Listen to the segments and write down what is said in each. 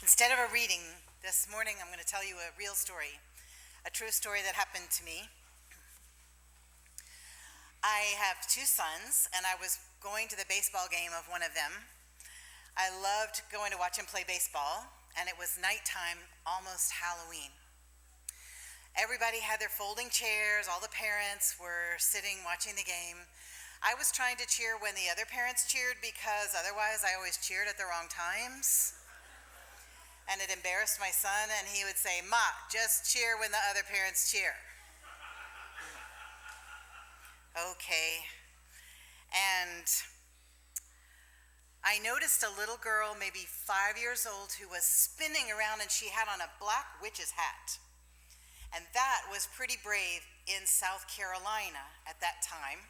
Instead of a reading, this morning I'm going to tell you a real story, a true story that happened to me. I have two sons, and I was going to the baseball game of one of them. I loved going to watch him play baseball, and it was nighttime, almost Halloween. Everybody had their folding chairs, all the parents were sitting watching the game. I was trying to cheer when the other parents cheered because otherwise I always cheered at the wrong times. And it embarrassed my son, and he would say, "Ma, just cheer when the other parents cheer." Okay. And I noticed a little girl, maybe 5 years old, who was spinning around, and she had on a black witch's hat. And that was pretty brave in South Carolina at that time,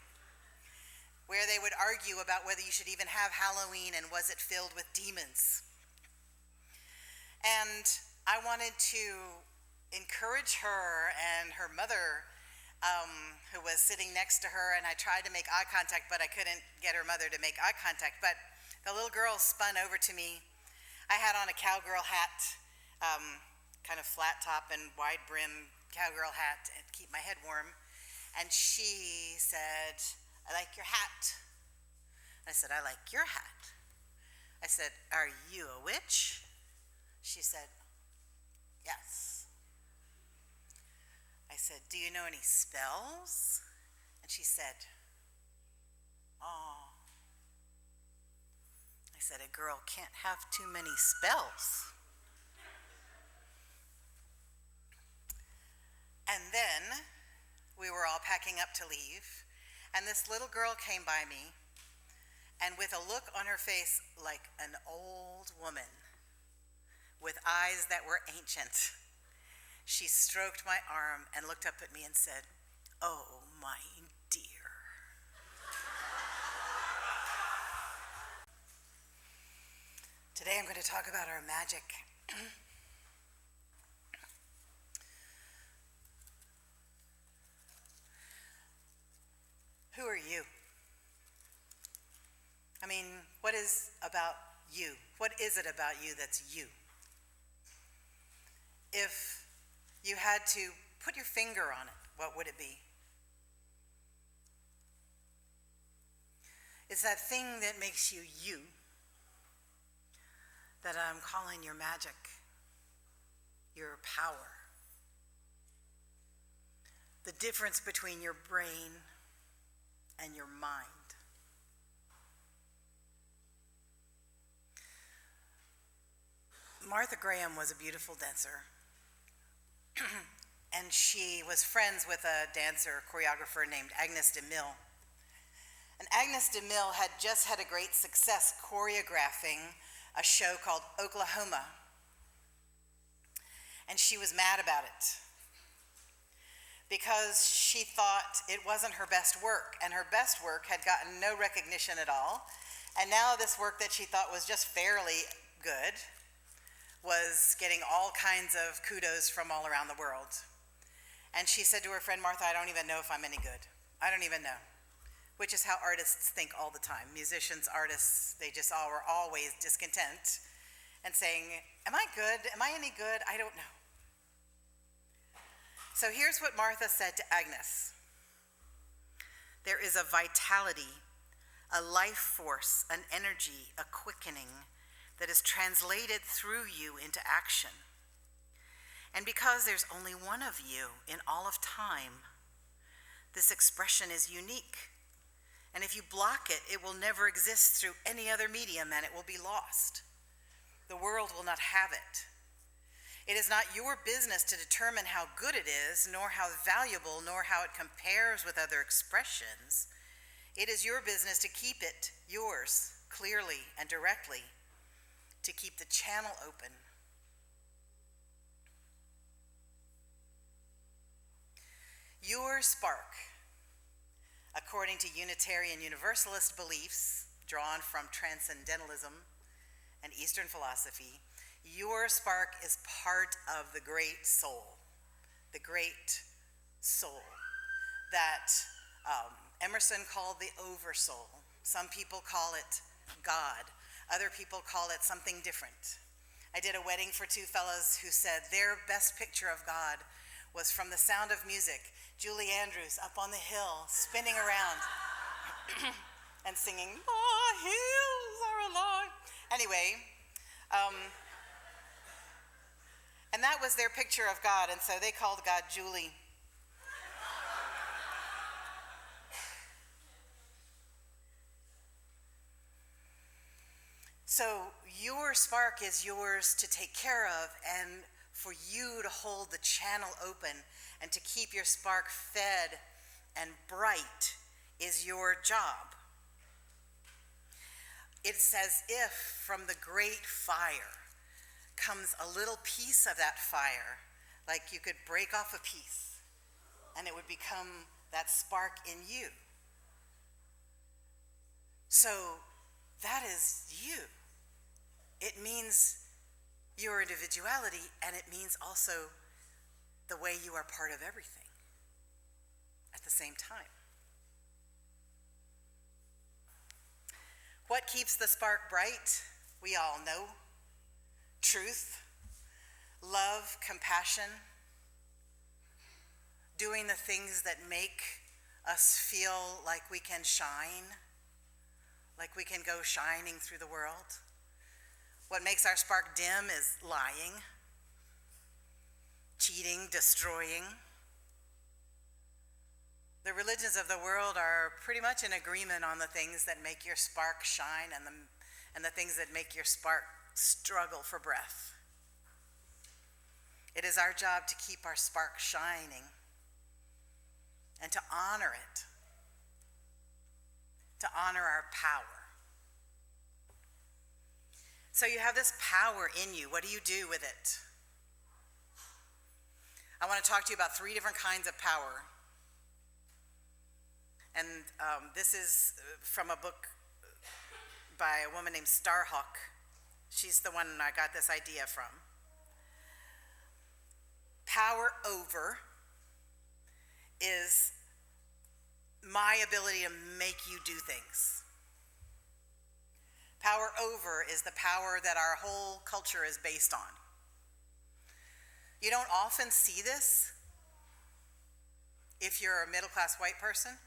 where they would argue about whether you should even have Halloween and was it filled with demons. And I wanted to encourage her and her mother, who was sitting next to her, and I tried to make eye contact, but I couldn't get her mother to make eye contact. But the little girl spun over to me. I had on a cowgirl hat, kind of flat top and wide brim cowgirl hat to keep my head warm. And she said, "I like your hat." I said, "I like your hat." I said, "Are you a witch?" She said, "Yes." I said, "Do you know any spells?" And she said, "Oh." I said, "A girl can't have too many spells." And then we were all packing up to leave, and this little girl came by me, and with a look on her face like an old woman, with eyes that were ancient, she stroked my arm and looked up at me and said, "Oh, my dear." Today I'm going to talk about our magic. Who are you? I mean, what is about you? What is it about you that's you? If you had to put your finger on it, what would it be? It's that thing that makes you you that I'm calling your magic, your power. The difference between your brain and your mind. Martha Graham was a beautiful dancer. And she was friends with a dancer, choreographer named Agnes de Mille. And Agnes de Mille had just had a great success choreographing a show called Oklahoma. And she was mad about it because she thought it wasn't her best work, and her best work had gotten no recognition at all. And now this work that she thought was just fairly good was getting all kinds of kudos from all around the world. And she said to her friend Martha, "I don't even know if I'm any good. I don't even know." Which is how artists think all the time. Musicians, artists, they just all were always discontent and saying, "Am I good? Am I any good? I don't know." So here's what Martha said to Agnes. "There is a vitality, a life force, an energy, a quickening that is translated through you into action. And because there's only one of you in all of time, this expression is unique. And if you block it, it will never exist through any other medium, and it will be lost. The world will not have it. It is not your business to determine how good it is, nor how valuable, nor how it compares with other expressions. It is your business to keep it yours, clearly and directly, to keep the channel open. Your spark, according to Unitarian Universalist beliefs drawn from transcendentalism and Eastern philosophy, your spark is part of the great soul that Emerson called the oversoul. Some people call it God. Other people call it something different. I did a wedding for two fellows who said their best picture of God was from The Sound of Music, Julie Andrews up on the hill, spinning around and singing, "My hills are alive." Anyway, and that was their picture of God, and so they called God Julie. So your spark is yours to take care of, and for you to hold the channel open and to keep your spark fed and bright is your job. It's as if from the great fire comes a little piece of that fire, like you could break off a piece and it would become that spark in you. So that is you. It means your individuality, and it means also the way you are part of everything at the same time. What keeps the spark bright? We all know. Truth, love, compassion, doing the things that make us feel like we can shine, like we can go shining through the world. What makes our spark dim is lying, cheating, destroying. The religions of the world are pretty much in agreement on the things that make your spark shine and the things that make your spark struggle for breath. It is our job to keep our spark shining and to honor it, to honor our power. So you have this power in you. What do you do with it? I want to talk to you about 3 different kinds of power. And this is from a book by a woman named Starhawk. She's the one I got this idea from. Power over is my ability to make you do things. Power over is the power that our whole culture is based on. You don't often see this if you're a middle-class white person.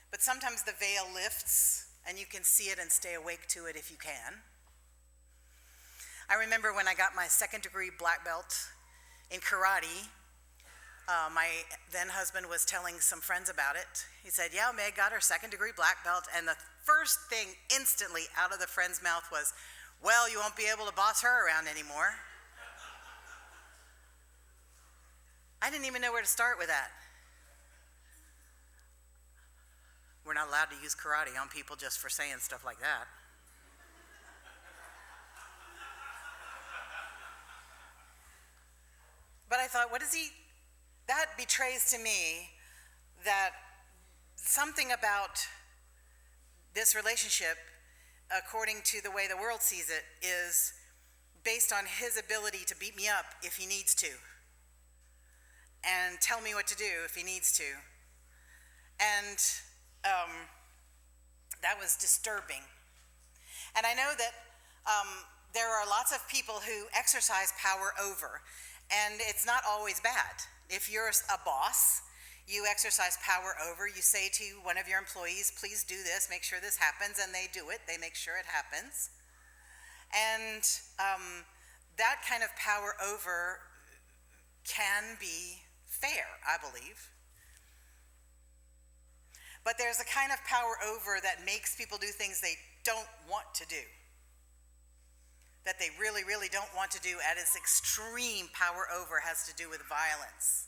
But sometimes the veil lifts and you can see it and stay awake to it if you can. I remember when I got my 2nd degree black belt in karate, my then husband was telling some friends about it. He said, "Yeah, Meg got her 2nd degree black belt," and the first thing instantly out of the friend's mouth was, "Well, you won't be able to boss her around anymore." I didn't even know where to start with that. We're not allowed to use karate on people just for saying stuff like that. But I thought, that betrays to me that something about this relationship, according to the way the world sees it, is based on his ability to beat me up if he needs to, and tell me what to do if he needs to. And that was disturbing. And I know that there are lots of people who exercise power over, and it's not always bad. If you're a boss, you exercise power over. You say to one of your employees, "Please do this, make sure this happens," and they do it. They make sure it happens. And that kind of power over can be fair, I believe. But there's a kind of power over that makes people do things they don't want to do, that they really, really don't want to do. At its extreme, power over has to do with violence.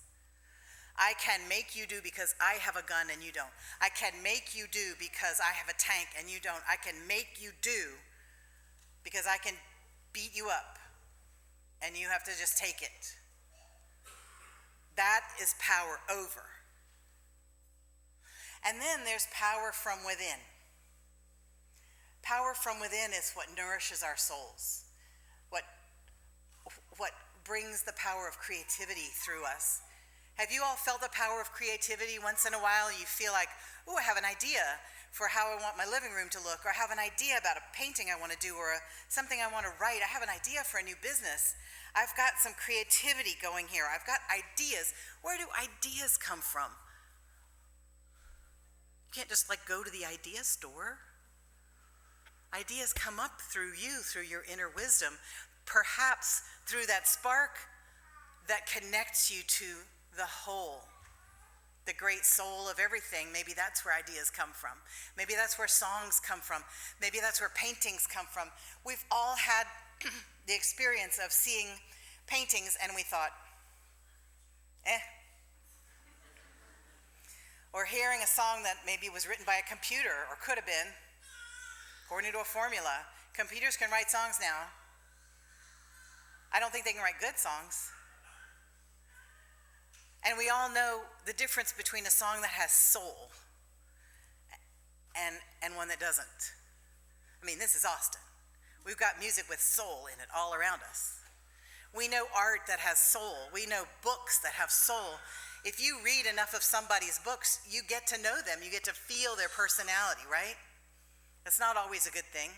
I can make you do because I have a gun and you don't. I can make you do because I have a tank and you don't. I can make you do because I can beat you up and you have to just take it. That is power over. And then there's power from within. Power from within is what nourishes our souls, what brings the power of creativity through us, Have you all felt the power of creativity once in a while? You feel like, oh, I have an idea for how I want my living room to look, or I have an idea about a painting I want to do, or something I want to write. I have an idea for a new business. I've got some creativity going here. I've got ideas. Where do ideas come from? You can't just go to the idea store. Ideas come up through you, through your inner wisdom, perhaps through that spark that connects you to the whole, the great soul of everything. Maybe that's where ideas come from. Maybe that's where songs come from. Maybe that's where paintings come from. We've all had the experience of seeing paintings and we thought, Or hearing a song that maybe was written by a computer, or could have been, according to a formula. Computers can write songs now. I don't think they can write good songs. And we all know the difference between a song that has soul and one that doesn't. I mean, this is Austin. We've got music with soul in it all around us. We know art that has soul. We know books that have soul. If you read enough of somebody's books, you get to know them. You get to feel their personality, right? That's not always a good thing.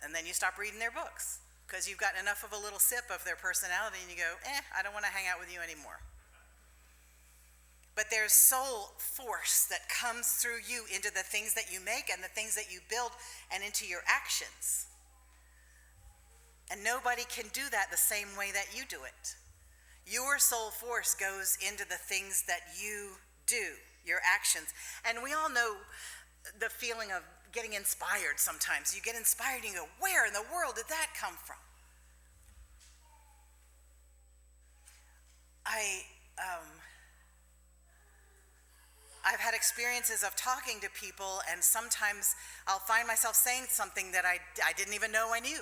And then you stop reading their books because you've gotten enough of a little sip of their personality and you go, I don't want to hang out with you anymore. But there's soul force that comes through you into the things that you make and the things that you build and into your actions. And nobody can do that the same way that you do it. Your soul force goes into the things that you do, your actions. And we all know the feeling of getting inspired sometimes. You get inspired and you go, where in the world did that come from? I've had experiences of talking to people, and sometimes I'll find myself saying something that I didn't even know I knew.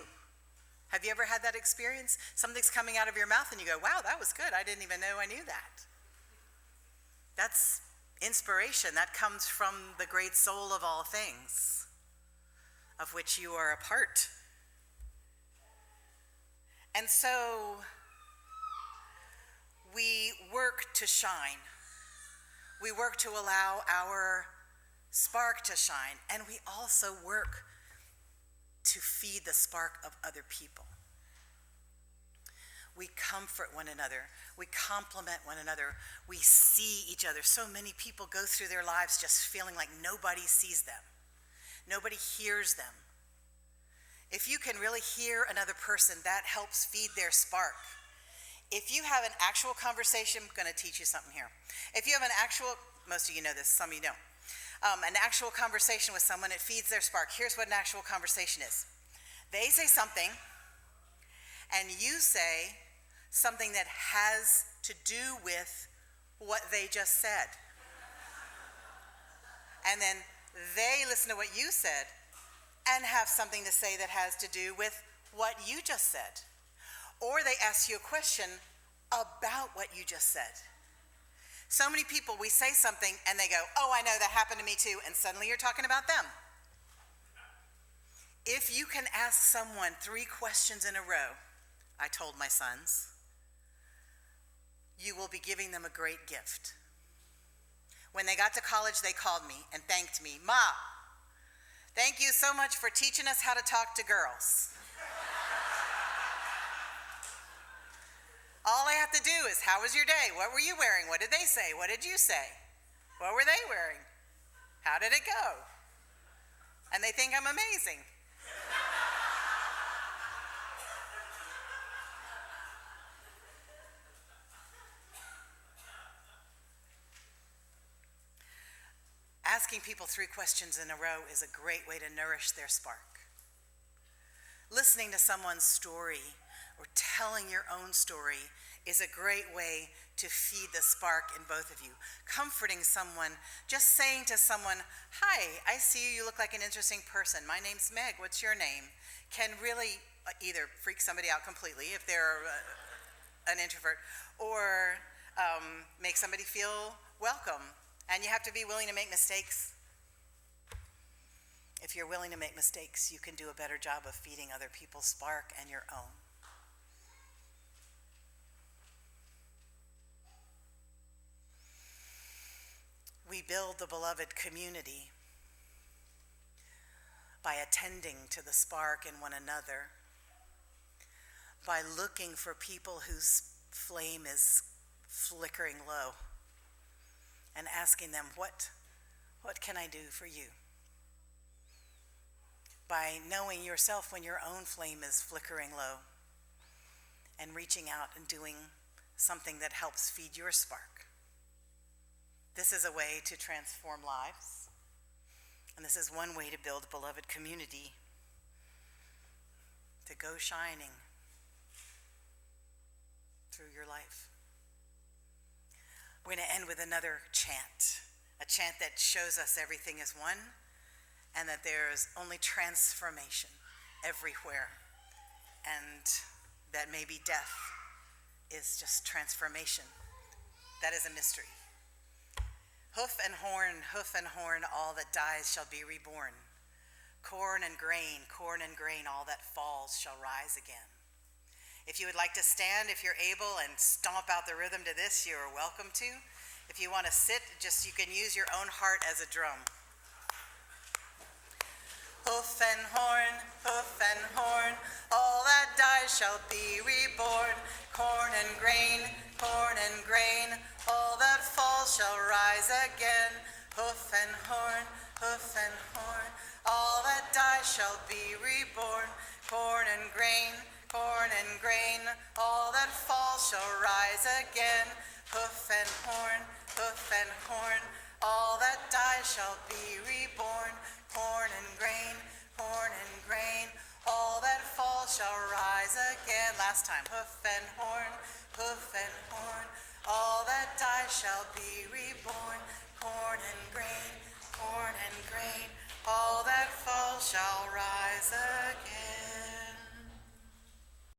Have you ever had that experience? Something's coming out of your mouth and you go, wow, that was good. I didn't even know I knew that. That's inspiration. That comes from the great soul of all things, of which you are a part. And so we work to shine. We work to allow our spark to shine. And we also work to feed the spark of other people. We comfort one another. We compliment one another. We see each other. So many people go through their lives just feeling like nobody sees them. Nobody hears them. If you can really hear another person, that helps feed their spark. If you have an actual conversation, I'm going to teach you something here. If you have an actual, most of you know this, some of you don't. An actual conversation with someone, it feeds their spark. Here's what an actual conversation is. They say something, and you say something that has to do with what they just said. And then they listen to what you said and have something to say that has to do with what you just said. Or they ask you a question about what you just said. So many people, we say something and they go, oh, I know, that happened to me too, and suddenly you're talking about them. If you can ask someone 3 questions in a row, I told my sons, you will be giving them a great gift. When they got to college, they called me and thanked me. Ma, thank you so much for teaching us how to talk to girls. All I have to do is, how was your day? What were you wearing? What did they say? What did you say? What were they wearing? How did it go? And they think I'm amazing. Asking people 3 questions in a row is a great way to nourish their spark. Listening to someone's story or telling your own story is a great way to feed the spark in both of you. Comforting someone, just saying to someone, hi, I see you, you look like an interesting person. My name's Meg, what's your name? Can really either freak somebody out completely if they're an introvert, or make somebody feel welcome. And you have to be willing to make mistakes. If you're willing to make mistakes, you can do a better job of feeding other people's spark and your own. We build the beloved community by attending to the spark in one another, by looking for people whose flame is flickering low and asking them, what can I do for you? By knowing yourself when your own flame is flickering low and reaching out and doing something that helps feed your spark. This is a way to transform lives, and this is one way to build beloved community, to go shining through your life. We're going to end with another chant, a chant that shows us everything is one and that there is only transformation everywhere, and that maybe death is just transformation. That is a mystery. Hoof and horn, all that dies shall be reborn. Corn and grain, all that falls shall rise again. If you would like to stand, if you're able, and stomp out the rhythm to this, you are welcome to. If you want to sit, you can use your own heart as a drum. Hoof and horn, all that dies shall be reborn. Corn and grain, all that falls shall rise again. Hoof and horn, all that dies shall be reborn. Corn and grain, all that falls shall rise again. Hoof and horn, all that dies shall be reborn. Corn and grain, all that falls shall rise again. Last time. Hoof and horn, all that dies shall be reborn. Corn and grain, all that falls shall rise again.